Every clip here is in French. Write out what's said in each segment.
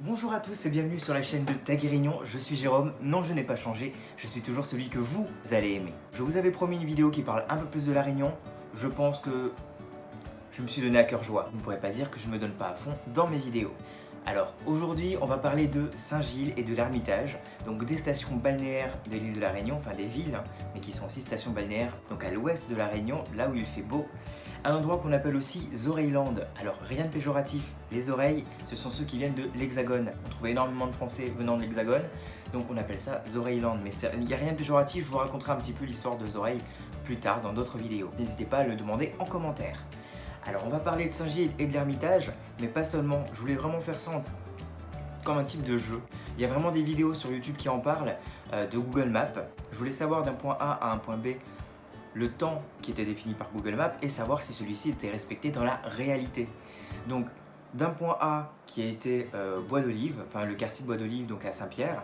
Bonjour à tous et bienvenue sur la chaîne de Taguirignon, je suis Jérôme, non je n'ai pas changé, je suis toujours celui que vous allez aimer. Je vous avais promis une vidéo qui parle un peu plus de La Réunion, je pense que je me suis donné à cœur joie. Vous ne pourrez pas dire que je ne me donne pas à fond dans mes vidéos. Alors aujourd'hui on va parler de Saint-Gilles et de l'Ermitage, donc des stations balnéaires de l'île de La Réunion, enfin des villes, mais qui sont aussi stations balnéaires, donc à l'ouest de La Réunion, là où il fait beau. Un endroit qu'on appelle aussi Zoreilland. Alors rien de péjoratif, les oreilles, ce sont ceux qui viennent de l'Hexagone. On trouve énormément de Français venant de l'Hexagone, donc on appelle ça Zoreilland. Mais il n'y a rien de péjoratif, je vous raconterai un petit peu l'histoire de Zoreilles plus tard dans d'autres vidéos. N'hésitez pas à le demander en commentaire. Alors on va parler de Saint-Gilles et de l'Ermitage, mais pas seulement, je voulais vraiment faire ça comme un type de jeu. Il y a vraiment des vidéos sur YouTube qui en parlent, de Google Maps. Je voulais savoir d'un point A à un point B le temps qui était défini par Google Maps et savoir si celui-ci était respecté dans la réalité. Donc d'un point A qui a été Bois d'Olive, enfin le quartier de Bois d'Olive, donc à Saint-Pierre,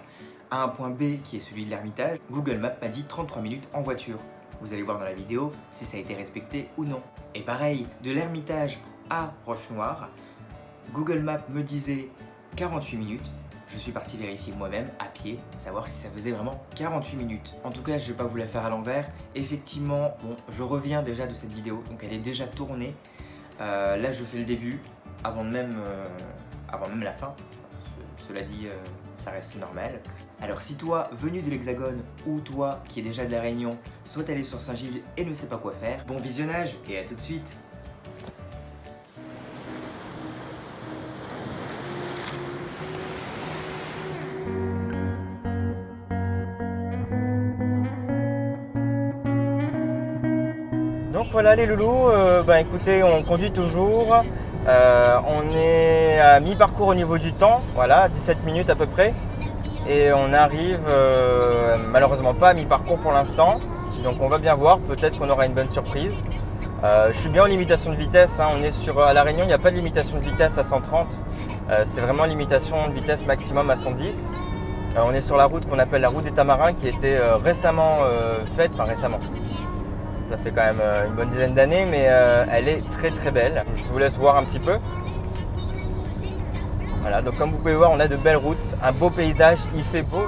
à un point B qui est celui de l'Ermitage, Google Maps m'a dit 33 minutes en voiture. Vous allez voir dans la vidéo si ça a été respecté ou non. Et pareil, de l'Ermitage à Roche-Noire, Google Maps me disait 48 minutes. Je suis parti vérifier moi-même à pied, savoir si ça faisait vraiment 48 minutes. En tout cas, je ne vais pas vous la faire à l'envers. Effectivement, bon, je reviens déjà de cette vidéo, donc elle est déjà tournée. Là, je fais le début, avant même la fin. Cela dit, ça reste normal. Alors si toi, venu de l'Hexagone, ou toi, qui est déjà de La Réunion, souhaite aller sur Saint-Gilles et ne sait pas quoi faire, bon visionnage et à tout de suite. Donc voilà les loulous, écoutez, on conduit toujours. On est à mi-parcours au niveau du temps, voilà, 17 minutes à peu près. Et on arrive malheureusement pas à mi-parcours pour l'instant. Donc on va bien voir, peut-être qu'on aura une bonne surprise. Je suis bien en limitation de vitesse, hein. On est à La Réunion, il n'y a pas de limitation de vitesse à 130. C'est vraiment limitation de vitesse maximum à 110. On est sur la route qu'on appelle la route des Tamarins qui a été récemment faite, enfin récemment. Ça fait quand même une bonne dizaine d'années, mais elle est très très belle. Je vous laisse voir un petit peu. Voilà, donc comme vous pouvez voir, on a de belles routes, un beau paysage, il fait beau.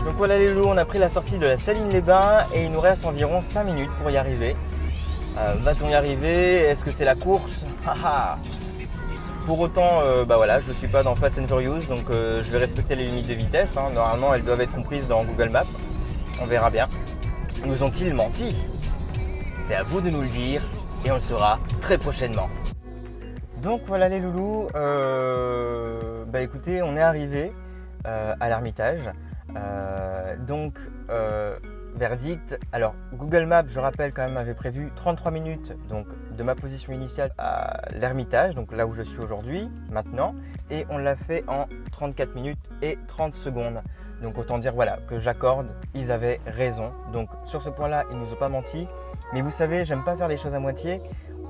Donc voilà les loups, on a pris la sortie de la Saline-les-Bains et il nous reste environ 5 minutes pour y arriver. Va-t-on y arriver? Est-ce que c'est la course? Pour autant, voilà, je ne suis pas dans Fast and Furious, donc je vais respecter les limites de vitesse. Hein. Normalement, elles doivent être comprises dans Google Maps. On verra bien. Nous ont-ils menti? C'est à vous de nous le dire et on le saura très prochainement. Donc voilà les loulous, écoutez, on est arrivé à l'Ermitage. Verdict, alors Google Maps, je rappelle quand même, avait prévu 33 minutes donc de ma position initiale à l'Ermitage, donc là où je suis aujourd'hui, maintenant, et on l'a fait en 34 minutes et 30 secondes. Donc autant dire voilà que j'accorde, ils avaient raison. Donc sur ce point-là, ils ne nous ont pas menti. Mais vous savez, j'aime pas faire les choses à moitié.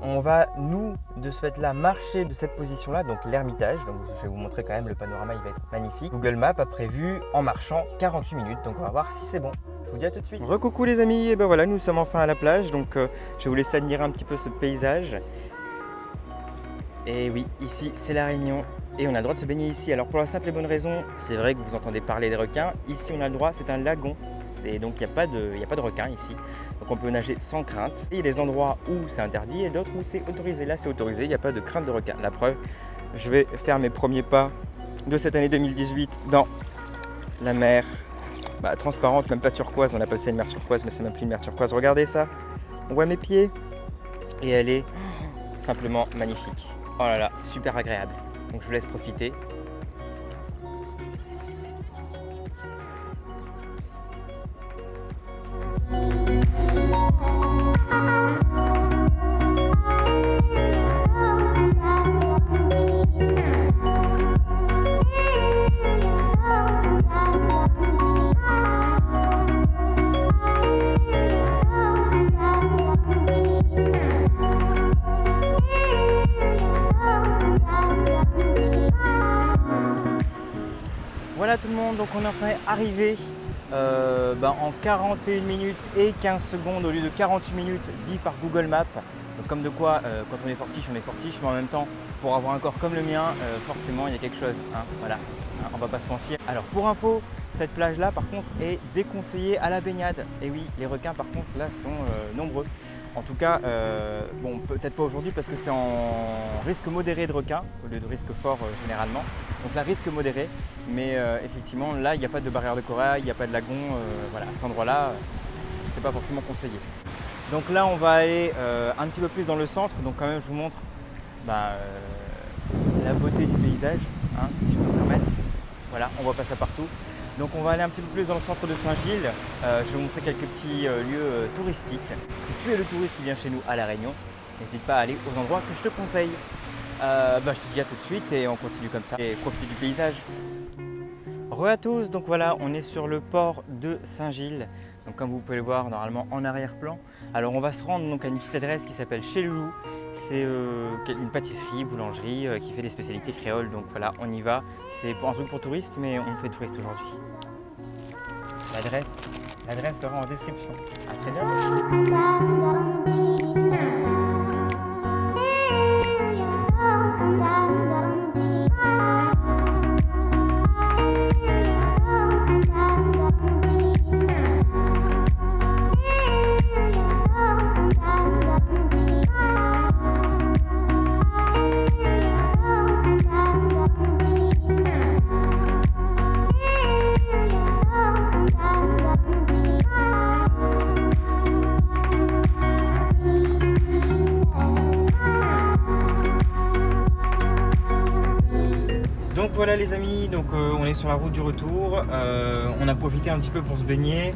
On va, nous, de ce fait-là, marcher de cette position-là, donc l'Ermitage. Donc je vais vous montrer quand même, le panorama, il va être magnifique. Google Maps a prévu en marchant 48 minutes, donc on va voir si c'est bon. Je vous dis à tout de suite. Recoucou les amis, et ben voilà, nous sommes enfin à la plage, donc je vais vous laisser admirer un petit peu ce paysage. Et oui, ici c'est La Réunion et on a le droit de se baigner ici. Alors pour la simple et bonne raison, c'est vrai que vous entendez parler des requins. Ici on a le droit, c'est un lagon. Donc il n'y a pas de requins ici. Donc on peut nager sans crainte. Et il y a des endroits où c'est interdit et d'autres où c'est autorisé. Là c'est autorisé, il n'y a pas de crainte de requin. La preuve, je vais faire mes premiers pas de cette année 2018 dans la mer transparente, même pas turquoise. On appelle ça une mer turquoise, mais c'est même plus une mer turquoise. Regardez ça, on voit mes pieds et elle est simplement magnifique. Oh là là, super agréable. Donc je vous laisse profiter. Voilà tout le monde, donc on est enfin arrivé en 41 minutes et 15 secondes au lieu de 48 minutes dit par Google Maps. Donc comme de quoi, quand on est fortiche, mais en même temps, pour avoir un corps comme le mien, forcément il y a quelque chose, hein, voilà, hein, on va pas se mentir. Alors pour info, cette plage-là par contre est déconseillée à la baignade. Et oui, les requins par contre là sont nombreux. En tout cas, bon, peut-être pas aujourd'hui parce que c'est en risque modéré de requins au lieu de risque fort généralement. Donc là, risque modéré, mais effectivement là, il n'y a pas de barrière de corail, il n'y a pas de lagon, voilà, à cet endroit-là, c'est pas forcément conseillé. Donc là, on va aller un petit peu plus dans le centre, donc quand même, je vous montre la beauté du paysage, hein, si je peux me permettre. Voilà, on voit pas ça partout. Donc on va aller un petit peu plus dans le centre de Saint-Gilles. Je vais vous montrer quelques petits lieux touristiques. Si tu es le touriste qui vient chez nous à La Réunion, n'hésite pas à aller aux endroits que je te conseille. Je te dis à tout de suite et on continue comme ça et profite du paysage. Re à tous, donc voilà, on est sur le port de Saint-Gilles. Donc comme vous pouvez le voir normalement en arrière-plan. Alors on va se rendre donc à une petite adresse qui s'appelle Chez Loulou. C'est une pâtisserie, boulangerie qui fait des spécialités créoles. Donc voilà, on y va. C'est un truc pour touristes, mais on fait touristes aujourd'hui. L'adresse sera en description. À très bientôt. Donc voilà les amis, donc on est sur la route du retour, on a profité un petit peu pour se baigner,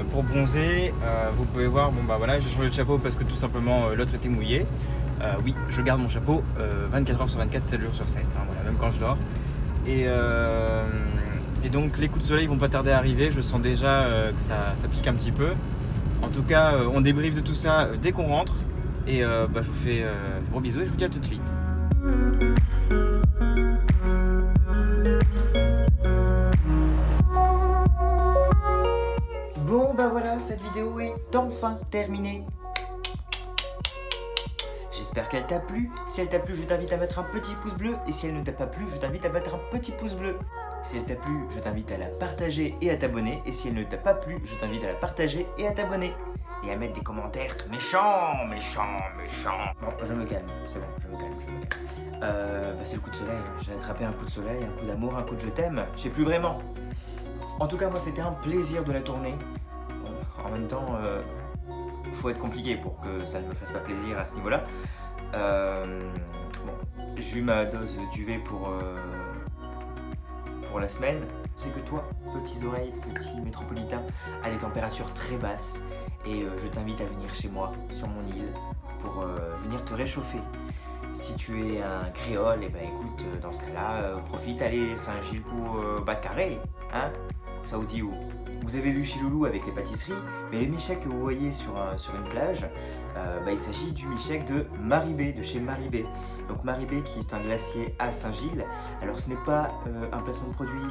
pour bronzer, vous pouvez voir, bon bah voilà, j'ai changé de chapeau parce que tout simplement l'autre était mouillé. Oui, je garde mon chapeau 24 heures sur 24, 7 jours sur 7, hein, voilà, même quand je dors. Et donc les coups de soleil vont pas tarder à arriver, je sens déjà que ça pique un petit peu. En tout cas, on débriefe de tout ça dès qu'on rentre, et je vous fais de gros bisous et je vous dis à tout de suite. Bon voilà, cette vidéo est enfin terminée. J'espère qu'elle t'a plu. Si elle t'a plu, je t'invite à mettre un petit pouce bleu. Et si elle ne t'a pas plu, je t'invite à mettre un petit pouce bleu. Si elle t'a plu, je t'invite à la partager et à t'abonner. Et si elle ne t'a pas plu, je t'invite à la partager et à t'abonner. Et à mettre des commentaires méchants. Bon, je me calme, c'est bon, je me calme. C'est le coup de soleil. J'ai attrapé un coup de soleil, un coup d'amour, un coup de je t'aime. Je sais plus vraiment. En tout cas, moi, c'était un plaisir de la tourner. Bon, en même temps, faut être compliqué pour que ça ne me fasse pas plaisir à ce niveau-là. J'ai eu ma dose d'UV pour la semaine. C'est que toi, petits oreilles, petit métropolitain, à des températures très basses. Et je t'invite à venir chez moi, sur mon île, pour venir te réchauffer. Si tu es un créole, et écoute, dans ce cas-là, profite, allez, Saint-Gilles pour Bas-de-Carré, hein. Ça vous dit où? Vous avez vu chez Loulou avec les pâtisseries, mais les milkshakes que vous voyez sur une plage, il s'agit du milkshake de Maribé, de chez Maribé. Donc Maribé qui est un glacier à Saint-Gilles. Alors ce n'est pas un placement de produit,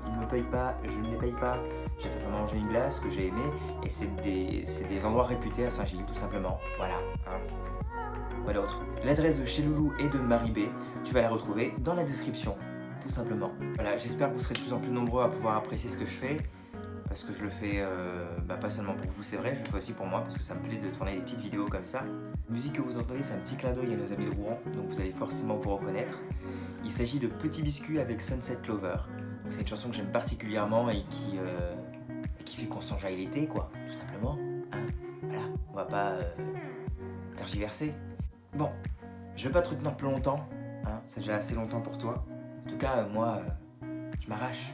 ils ne me payent pas, je ne les paye pas. J'ai simplement mangé une glace que j'ai aimée et c'est des endroits réputés à Saint-Gilles tout simplement. Voilà. Hein. Quoi d'autre? L'adresse de chez Loulou et de Maribé, tu vas la retrouver dans la description, tout simplement. Voilà, j'espère que vous serez de plus en plus nombreux à pouvoir apprécier ce que je fais. Parce que je le fais pas seulement pour vous, c'est vrai, je le fais aussi pour moi parce que ça me plaît de tourner des petites vidéos comme ça. La musique que vous entendez, c'est un petit clin d'œil à nos amis de Rouen, donc vous allez forcément vous reconnaître. Il s'agit de Petit Biscuit avec Sunset Lover. Donc c'est une chanson que j'aime particulièrement et qui fait qu'on s'enjaille l'été, quoi, tout simplement. Hein, voilà, on va pas tergiverser. Bon, je vais pas te retenir plus longtemps, hein, c'est déjà assez longtemps pour toi. En tout cas, moi, je m'arrache.